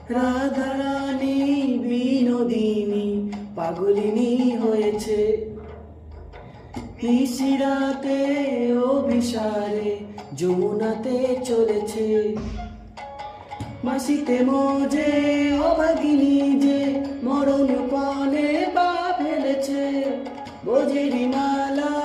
রাধারানী বিনোদিনী পাগলিনী হয়েছে, নিশিরাতে অভিসারে যমুনাতে চলেছে। মাসিতে মজে অভাগিনী যে মরণ পানে পা ফেলেছে, বোঝেরি মালা